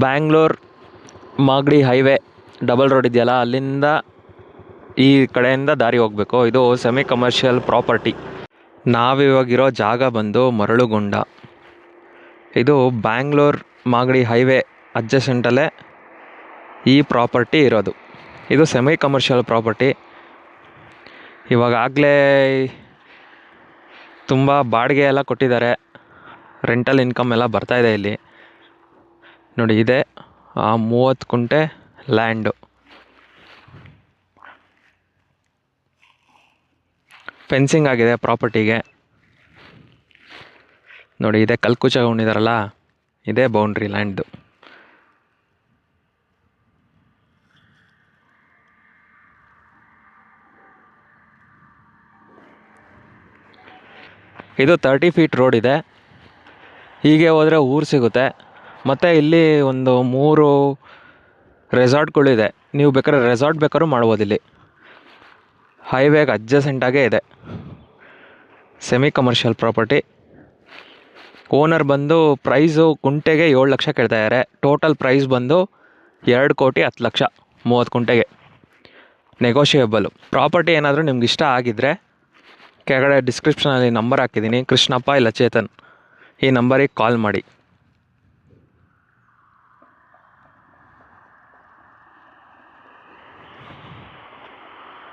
Bangalore Magadi highway double road ಇದೆಯಲ್ಲ, ಅಲ್ಲಿಂದ ಈ ಕಡೆಯಿಂದ ದಾರಿ ಹೋಗಬೇಕು. ಇದು ಸೆಮಿ ಕಮರ್ಷಿಯಲ್ ಪ್ರಾಪರ್ಟಿ. ನಾವಿವಾಗಿರೋ ಜಾಗ ಬಂದು ಮರಳುಗುಂಡ. ಇದು ಬ್ಯಾಂಗ್ಳೂರ್ ಮಾಗಡಿ ಹೈವೇ ಅಡ್ಜಸೆಂಟಲ್ಲೇ ಈ ಪ್ರಾಪರ್ಟಿ ಇರೋದು. ಇದು ಸೆಮಿ ಕಮರ್ಷಿಯಲ್ ಪ್ರಾಪರ್ಟಿ. ಇವಾಗಲೇ ತುಂಬ ಬಾಡಿಗೆ ಎಲ್ಲ ಕೊಟ್ಟಿದ್ದಾರೆ, ರೆಂಟಲ್ ಇನ್ಕಮ್ ಎಲ್ಲ ಬರ್ತಾಯಿದೆ ಇಲ್ಲಿ. ನೋಡಿ, ಇದೆ 30 ಕುಂಟೆ ಲ್ಯಾಂಡು. ಫೆನ್ಸಿಂಗ್ ಆಗಿದೆ ಪ್ರಾಪರ್ಟಿಗೆ. ನೋಡಿ, ಇದೇ ಕಲ್ಕುಚ ಉಣಿದಾರಲ್ಲ, ಇದೇ ಬೌಂಡ್ರಿ ಲ್ಯಾಂಡ್ದು. ಇದು 30 ಫೀಟ್ ರೋಡ್ ಇದೆ. ಹೀಗೆ ಹೋದರೆ ಊರು ಸಿಗುತ್ತೆ. ಮತ್ತು ಇಲ್ಲಿ ಒಂದು 3 ರೆಸಾರ್ಟ್ಗಳಿದೆ. ನೀವು ಬೇಕಾದ್ರೆ ರೆಸಾರ್ಟ್ ಬೇಕಾದ್ರೂ ಮಾಡ್ಬೋದು. ಇಲ್ಲಿ ಹೈವೇಗೆ ಅಡ್ಜಸೆಂಟಾಗೇ ಇದೆ. Semi commercial property. ಓನರ್ ಬಂದು ಪ್ರೈಸು ಕುಂಟೆಗೆ 7 ಲಕ್ಷ ಕೇಳ್ತಾಯಿದ್ದಾರೆ. ಟೋಟಲ್ ಪ್ರೈಸ್ ಬಂದು 2,10,00,000 30 ಕುಂಟೆಗೆ. ನೆಗೋಷಿಯೇಬಲು. ಪ್ರಾಪರ್ಟಿ ಏನಾದರೂ ನಿಮ್ಗೆ ಇಷ್ಟ ಆಗಿದ್ದರೆ ಕೆಳಗಡೆ ಡಿಸ್ಕ್ರಿಪ್ಷನಲ್ಲಿ ನಂಬರ್ ಹಾಕಿದ್ದೀನಿ, ಕೃಷ್ಣಪ್ಪ ಇಲ್ಲ ಚೇತನ್, ಈ ನಂಬರಿಗೆ ಕಾಲ್ ಮಾಡಿ.